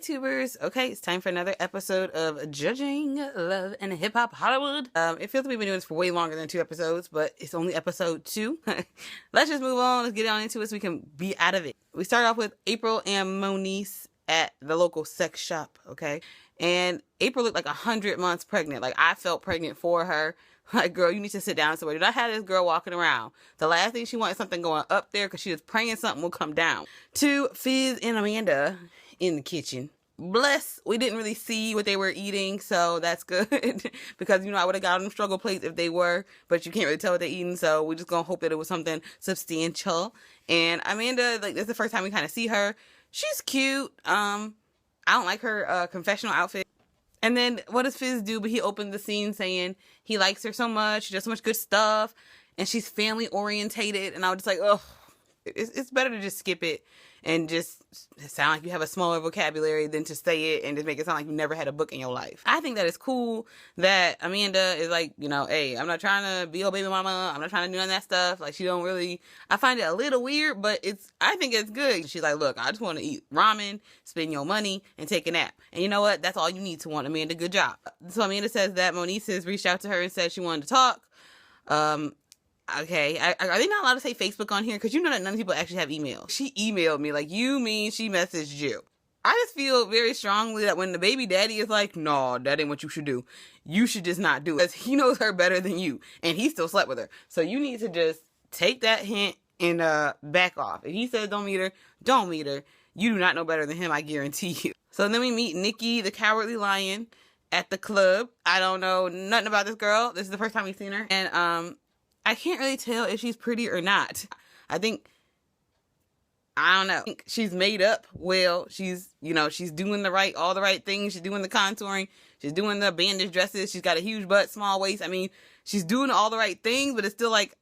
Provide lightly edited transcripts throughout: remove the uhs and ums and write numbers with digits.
YouTubers, okay, it's time for another episode of Judging Love and Hip Hop Hollywood. It feels like we've been doing this for way longer than 2 episodes, but it's only episode 2. Let's just move on. Let's get on into it so we can be out of it. We start off with April and Moniece at the local sex shop, okay? And April looked like 100 months pregnant. Like, I felt pregnant for her. Like, girl, you need to sit down somewhere. Did I have this girl walking around? The last thing she wanted something going up there because she was praying something will come down. To Fizz and Amanda in the kitchen. Bless, we didn't really see what they were eating, so that's good. Because, I would have got them struggle plates if they were, but you can't really tell what they're eating, so we're just gonna hope that it was something substantial. And Amanda, like, this is the first time we kind of see her. She's cute. I don't like her confessional outfit. And then what does Fizz do? But he opened the scene saying he likes her so much, she does so much good stuff, and she's family orientated. And I was just like, oh, it's better to just skip it and just sound like you have a smaller vocabulary than to say it and just make it sound like you never had a book in your life. I think that it's cool that Amanda is like, hey, I'm not trying to be your baby mama. I'm not trying to do none of that stuff. Like, she don't really, I find it a little weird, but I think it's good. She's like, look, I just want to eat ramen, spend your money, and take a nap. And you know what? That's all you need to want Amanda. Good job. So Amanda says that Moniece has reached out to her and said she wanted to talk. Okay, are they not allowed to say Facebook on here? Because you know that none of people actually have email. She emailed me, like, you mean she messaged you. I just feel very strongly that when the baby daddy is like, no, that ain't what you should do. You should just not do it. Because he knows her better than you. And he still slept with her. So you need to just take that hint and back off. If he says don't meet her, don't meet her. You do not know better than him, I guarantee you. So then we meet Nikki, the Cowardly Lion, at the club. I don't know nothing about this girl. This is the first time we've seen her. And, I can't really tell if she's pretty or not. I don't know. I think she's made up well. She's doing all the right things. She's doing the contouring. She's doing the bandage dresses. She's got a huge butt, small waist. I mean, she's doing all the right things, but it's still like,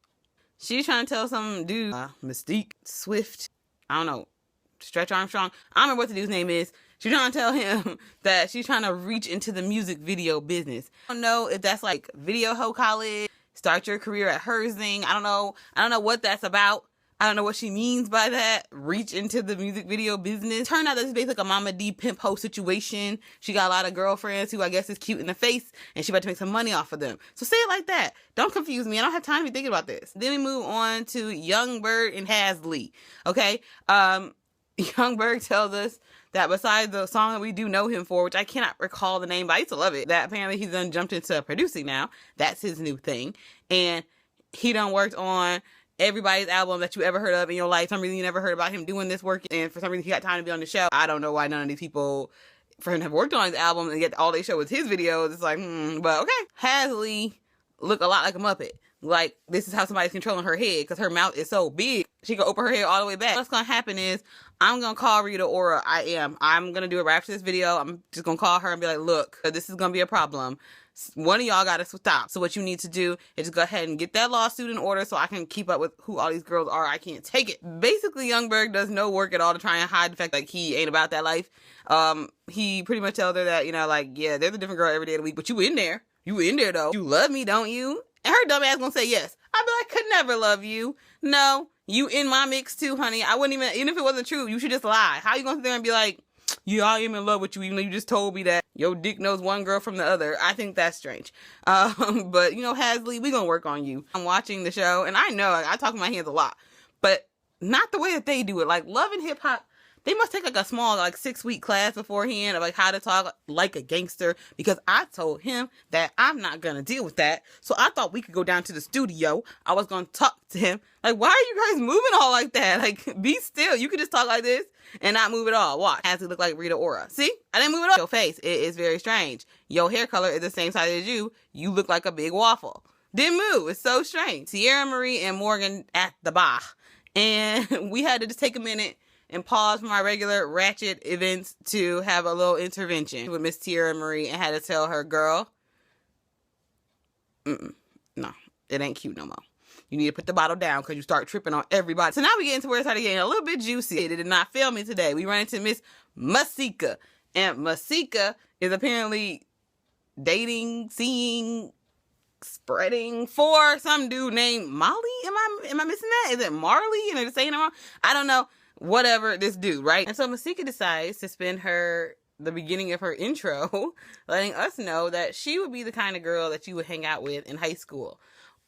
she's trying to tell some dude, Mystique, Swift, I don't know, Stretch Armstrong. I don't remember what the dude's name is. She's trying to tell him that she's trying to reach into the music video business. I don't know if that's like Video Ho College. Start your career at Herzing. I don't know what that's about. I don't know what she means by that. Reach into the music video business. Turned out that it's basically like a Mama D pimp ho situation. She got a lot of girlfriends who I guess is cute in the face, and she about to make some money off of them. So say it like that. Don't confuse me. I don't have time to be thinking about this. Then we move on to Young Berg and Hasley. Okay? Young Berg tells us that besides the song that we do know him for, which I cannot recall the name, but I used to love it, that apparently he's done jumped into producing now. That's his new thing. And he done worked on everybody's album that you ever heard of in your life. For some reason you never heard about him doing this work, and for some reason he got time to be on the show. I don't know why none of these people for him have worked on his album, and yet all they show was his videos. It's like, but okay. Hasley look a lot like a Muppet. Like, this is how somebody's controlling her head, because her mouth is so big. She can open her head all the way back. What's going to happen is, I'm going to call Rita Ora. I'm going to do it right after this video. I'm just going to call her and be like, look, this is going to be a problem. One of y'all got to stop. So what you need to do is just go ahead and get that lawsuit in order so I can keep up with who all these girls are. I can't take it. Basically, Young Berg does no work at all to try and hide the fact like he ain't about that life. He pretty much tells her that, yeah, there's a different girl every day of the week, but you in there. You in there, though. You love me, don't you? And her dumb ass gonna say yes. I'd be like, could never love you. No, you in my mix too, honey. I wouldn't even if it wasn't true, you should just lie. How you gonna sit there and be like, yeah, I am in love with you, even though you just told me that your dick knows one girl from the other? I think that's strange. But, Hasley, we gonna work on you. I'm watching the show, and I know, I talk with my hands a lot, but not the way that they do it. Like, Love and Hip Hop, they must take like a small, 6-week class beforehand of how to talk like a gangster, because I told him that I'm not going to deal with that. So I thought we could go down to the studio. I was going to talk to him. Like, why are you guys moving all like that? Like, be still. You could just talk like this and not move at all. Watch. Has to look like Rita Ora. See? I didn't move at all. Your face, it is very strange. Your hair color is the same size as you. You look like a big waffle. Didn't move. It's so strange. Sierra Marie and Morgan at the bar. And we had to just take a minute and pause from our regular ratchet events to have a little intervention with Miss Tierra Marie, and had to tell her, girl, no, it ain't cute no more. You need to put the bottle down because you start tripping on everybody. So now we get into where it started getting a little bit juicy. It did not fail me today. We run into Miss Masika, and Masika is apparently dating, seeing, spreading for some dude named Molly. Am I missing that? Is it Marley? And they're saying it wrong? I don't know. Whatever, this dude, right? And so Masika decides to spend her the beginning of her intro, letting us know that she would be the kind of girl that you would hang out with in high school.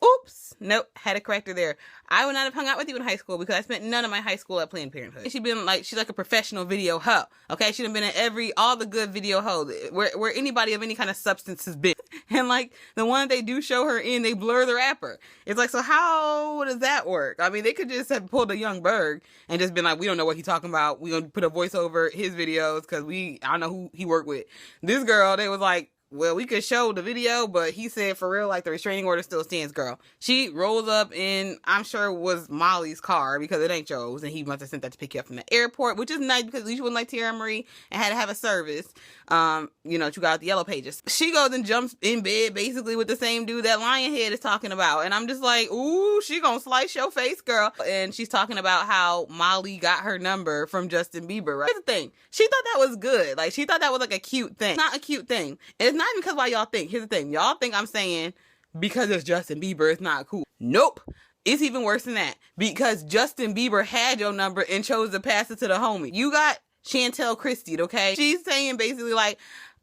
Oops. Nope. Had to correct her there. I would not have hung out with you in high school because I spent none of my high school at Planned Parenthood. She's like a professional video hoe. Okay. She'd have been in all the good video hoes where anybody of any kind of substance has been. And like the one they do show her in, they blur the rapper. It's like, so how does that work? I mean, they could just have pulled a Young Berg and just been like, we don't know what he's talking about. We're going to put a voice over his videos because I don't know who he worked with. This girl, they was like, well, we could show the video, but he said for real, like the restraining order still stands, girl. She rolls up in, I'm sure it was Molly's car because it ain't Joe's, and he must have sent that to pick you up from the airport, which is nice because at least you wouldn't like Tierra Marie and had to have a service. You got the Yellow Pages. She goes and jumps in bed basically with the same dude that Lionhead is talking about. And I'm just like, ooh, she gonna slice your face, girl. And she's talking about how Molly got her number from Justin Bieber, right? Here's the thing. She thought that was good. Like, she thought that was like a cute thing. It's not a cute thing. And it's not even because why y'all think. Here's the thing. Y'all think I'm saying because it's Justin Bieber, it's not cool. Nope. It's even worse than that. Because Justin Bieber had your number and chose to pass it to the homie. You got Chantel Christie, okay? She's saying basically like,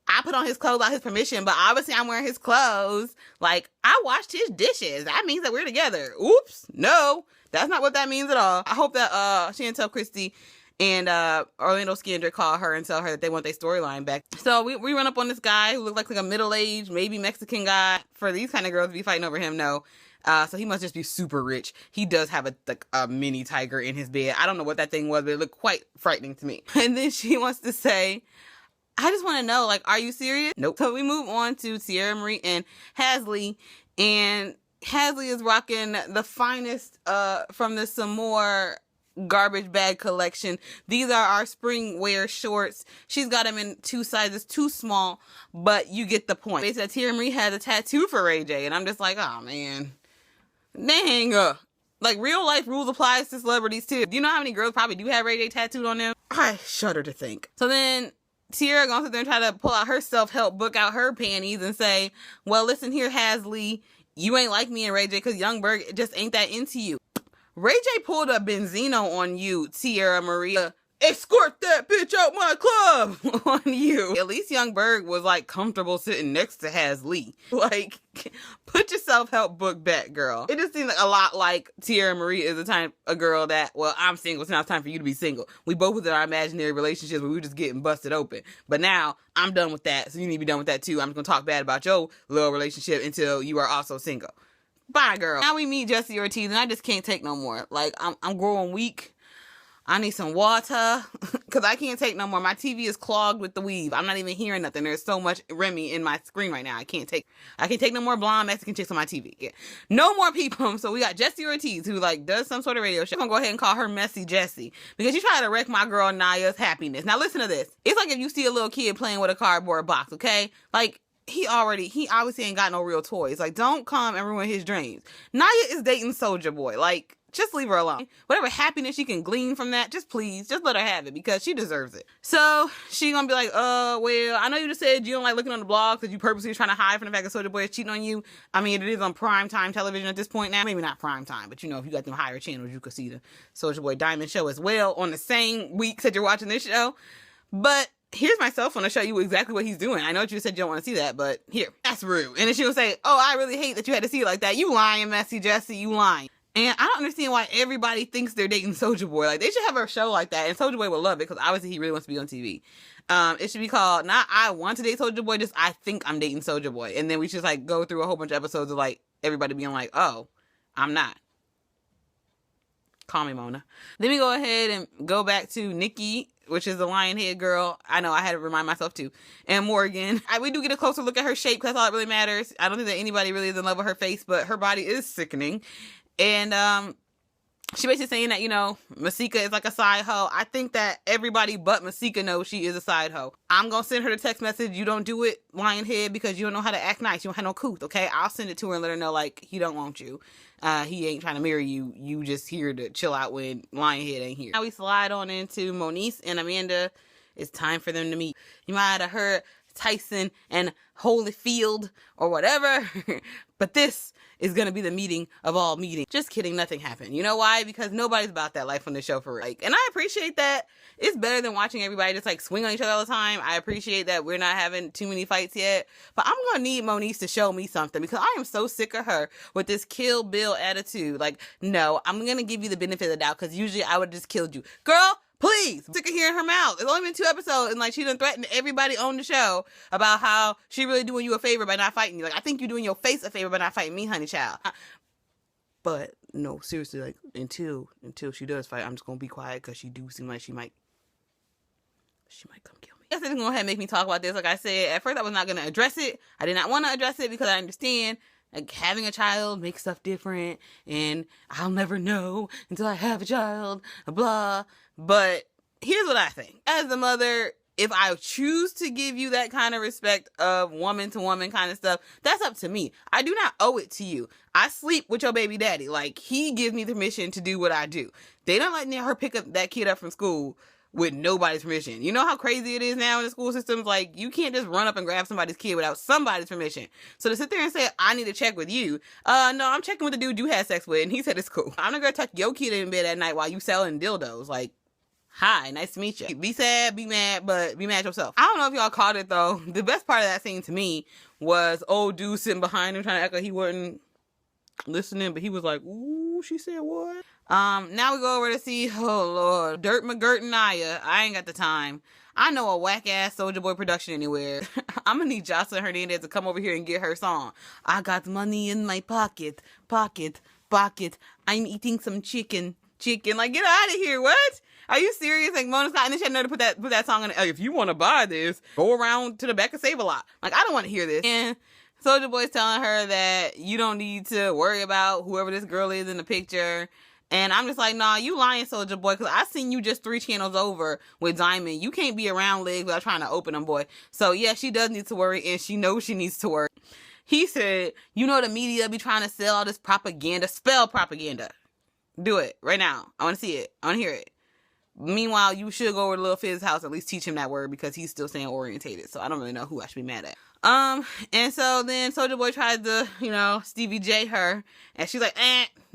I put on his clothes without his permission, but obviously I'm wearing his clothes. Like, I washed his dishes. That means that we're together. Oops. No, that's not what that means at all. I hope that Chantel Christie and Orlando Skandrick call her and tell her that they want their storyline back. So we run up on this guy who looks like a middle-aged, maybe Mexican guy. For these kind of girls to be fighting over him, no. So he must just be super rich. He does have a mini tiger in his bed. I don't know what that thing was, but it looked quite frightening to me. And then she wants to say, I just want to know, like, are you serious? Nope. So we move on to Tierra Marie and Hasley. And Hasley is rocking the finest from the Some More garbage bag collection. These are our spring wear shorts. She's got them in 2 sizes, too small, but you get the point. They said Tierra Marie has a tattoo for Ray J, and I'm just like, oh man, dang. Like, real life rules applies to celebrities too. Do you know how many girls probably do have Ray J tattooed on them? I shudder to think. So then Tierra gonna sit there and try to pull out her self-help book out her panties and say, well, listen here, Hasley, you ain't like me and Ray J because Young Berg just ain't that into you. Ray J pulled a Benzino on you, Tierra Marie. Escort that bitch out my club on you. At least Young Berg was like comfortable sitting next to Hasley. Like, put your self-help book back, girl. It just seems like a lot like Tierra Marie is the type of girl that, well, I'm single, so now it's time for you to be single. We both was in our imaginary relationships where we were just getting busted open. But now I'm done with that, so you need to be done with that too. I'm just gonna talk bad about your little relationship until you are also single. Bye, girl. Now we meet Jesse Ortiz, and I just can't take no more. Like, I'm growing weak. I need some water because I can't take no more. My TV is clogged with the weave. I'm not even hearing nothing. There's so much Remy in my screen right now. I can't take no more blonde Mexican chicks on my TV. Yeah. No more people. So we got Jesse Ortiz who like does some sort of radio show. I'm going to go ahead and call her Messy Jessie because she's trying to wreck my girl Naya's happiness. Now listen to this. It's like if you see a little kid playing with a cardboard box, okay? Like, he obviously ain't got no real toys. Like, don't come and ruin his dreams. Naya is dating Soulja Boy. Like, just leave her alone. Whatever happiness she can glean from that, just let her have it because she deserves it. So she gonna be like, well, I know you just said you don't like looking on the blogs because you purposely trying to hide from the fact that Soulja Boy is cheating on you. I mean, it is on primetime television at this point now. Maybe not primetime, but if you got them higher channels, you could see the Soulja Boy Diamond show as well on the same weeks that you're watching this show. But here's my cell phone to show you exactly what he's doing. I know you said you don't want to see that, but here. That's rude. And then she will say, oh, I really hate that you had to see it like that. You lying, Messy Jessie, you lying. And I don't understand why everybody thinks they're dating Soulja Boy. Like, they should have a show like that, and Soulja Boy would love it, because obviously he really wants to be on TV. It should be called, not I want to date Soulja Boy, just I think I'm dating Soulja Boy. And then we should, like, go through a whole bunch of episodes of, like, everybody being like, oh, I'm not. Call me Mona. Then we go ahead and go back to Nikki, which is the Lionhead girl. I know, I had to remind myself too. And Morgan. We do get a closer look at her shape, because that's all that really matters. I don't think that anybody really is in love with her face, but her body is sickening. And she basically saying that, Masika is like a side hoe. I think that everybody but Masika knows she is a side hoe. I'm going to send her the text message. You don't do it, Lionhead, because you don't know how to act nice. You don't have no couth, okay? I'll send it to her and let her know, like, he don't want you. He ain't trying to marry you. You just here to chill out when Lionhead ain't here. Now we slide on into Moniece and Amanda. It's time for them to meet. You might have heard Tyson and Holyfield or whatever. But this is going to be the meeting of all meetings. Just kidding, nothing happened. You know why? Because nobody's about that life on the show for real. And I appreciate that. It's better than watching everybody just like swing on each other all the time. I appreciate that we're not having too many fights yet. But I'm going to need Moniece to show me something because I am so sick of her with this Kill Bill attitude. Like, no, I'm going to give you the benefit of the doubt because usually I would have just killed you. Girl, please, I'm sick of hearing her mouth. It's only been 2 episodes, and like she done threatened everybody on the show about how she really doing you a favor by not fighting you. Like, I think you're doing your face a favor by not fighting me, honey child. But no, seriously, like until she does fight, I'm just gonna be quiet because she do seem like she might come kill me. I guess they're gonna go ahead and make me talk about this. Like I said, at first I was not gonna address it. I did not want to address it because I understand. Like, having a child makes stuff different, and I'll never know until I have a child, blah. But here's what I think. As the mother, if I choose to give you that kind of respect of woman to woman kind of stuff, that's up to me. I do not owe it to you. I sleep with your baby daddy. Like, he gives me permission to do what I do. They don't let her pick up that kid up from school with nobody's permission. You know how crazy it is now in the school systems? Like, you can't just run up and grab somebody's kid without somebody's permission. So to sit there and say, I need to check with you. No, I'm checking with the dude you had sex with, and he said it's cool. I'm not gonna tuck your kid in bed at night while you selling dildos. Like, hi, nice to meet you. Be sad, be mad, but be mad yourself. I don't know if y'all caught it, though. The best part of that scene to me was old dude sitting behind him trying to act like he wasn't listening, but he was like, ooh, she said what? Now we go over to see, oh Lord, Dirt McGirt and Naya. I ain't got the time. I know a whack-ass Soulja Boy production anywhere. I'm gonna need Jocelyn Hernandez to come over here and get her song. I got money in my pocket. I'm eating some chicken. Like, get out of here, what? Are you serious? Like, Mona Scott, and then she had to put that song on. If you want to buy this, go around to the back and save a lot. Like, I don't want to hear this. And Soulja Boy's telling her that you don't need to worry about whoever this girl is in the picture. And I'm just like, nah, you lying, Soulja Boy, because I seen you just 3 channels over with Diamond. You can't be around legs without trying to open them, boy. So, yeah, she does need to worry, and she knows she needs to worry. He said, you know the media be trying to sell all this propaganda. Spell propaganda. Do it right now. I want to see it. I want to hear it. Meanwhile, you should go over to Lil Fiz's house, at least teach him that word because he's still saying orientated. So I don't really know who I should be mad at. And so then Soulja Boy tried to, Stevie J her, and she's like,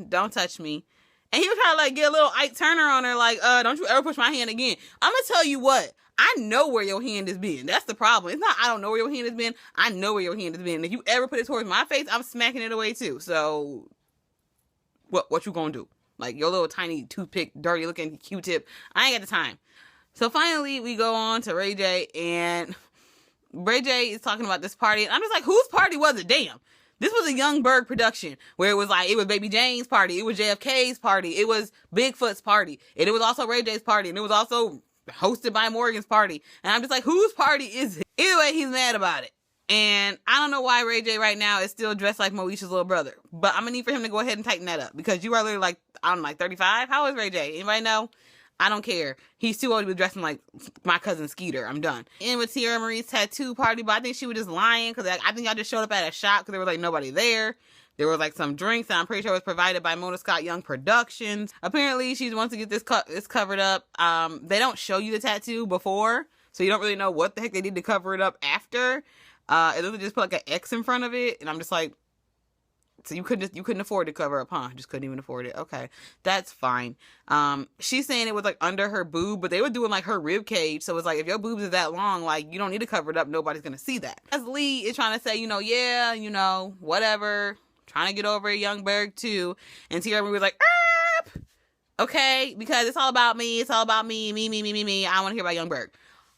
don't touch me. And he was trying to like get a little Ike Turner on her, like, don't you ever push my hand again. I'm gonna tell you what, I know where your hand has been. That's the problem. It's not I don't know where your hand has been. I know where your hand has been. And if you ever put it towards my face, I'm smacking it away too. So what you gonna do? Like, your little tiny toothpick, dirty looking Q-tip. I ain't got the time. So finally, we go on to Ray J, and Ray J is talking about this party. And I'm just like, whose party was it? Damn. This was a Young Berg production where it was like, it was Baby Jane's party. It was JFK's party. It was Bigfoot's party. And it was also Ray J's party. And it was also hosted by Morgan's party. And I'm just like, whose party is it? Either way, he's mad about it. And I don't know why Ray J right now is still dressed like Moesha's little brother. But I'm going to need for him to go ahead and tighten that up. Because you are literally like, I'm like 35. How is Ray J? Anybody know? I don't care. He's too old to be dressing like my cousin Skeeter. I'm done. And with Tierra Marie's tattoo party, but I think she was just lying. Because I think I just showed up at a shop because there was like nobody there. There was like some drinks that I'm pretty sure was provided by Mona Scott Young Productions. Apparently, she wants to get this covered up. They don't show you the tattoo before. So you don't really know what the heck they did to cover it up after. It literally just put like an X in front of it, and I'm just like, so you couldn't afford to cover up, huh? Just couldn't even afford it. Okay, that's fine. She's saying it was like under her boob, but they were doing like her rib cage, so it's like if your boobs is that long, like you don't need to cover it up. Nobody's gonna see that. As Lee is trying to say, whatever, trying to get over a Young Berg too, and Tierra Marie was like, okay, because it's all about me. It's all about me. I want to hear about Young Berg.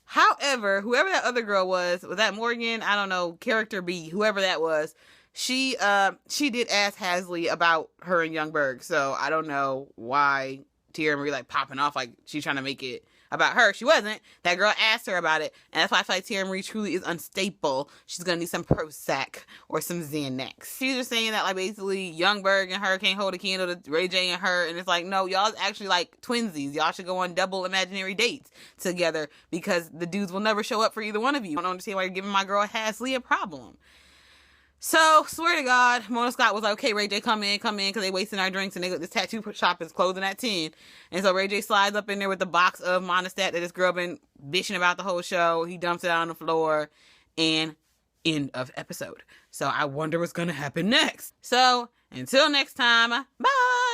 However, whoever that other girl was that Morgan? I don't know, character B, whoever that was, she did ask Hasley about her and Young Berg, so I don't know why Tierra Marie like popping off like she's trying to make it about her. She wasn't. That girl asked her about it, and that's why I feel like Tierra Marie truly is unstable. She's gonna need some Prozac or some Xanax. She's just saying that like basically Young Berg and her can't hold a candle to Ray J and her, and it's like, no, y'all's actually like twinsies. Y'all should go on double imaginary dates together because the dudes will never show up for either one of you. I don't understand why you're giving my girl Hasley a problem. So, swear to God, Mona Scott was like, okay, Ray J, come in, because they wasting our drinks, and this tattoo shop is closing at 10. And so Ray J slides up in there with the box of Monistat that this girl been bitching about the whole show. He dumps it out on the floor, And end of episode. So I wonder what's going to happen next. So until next time, bye.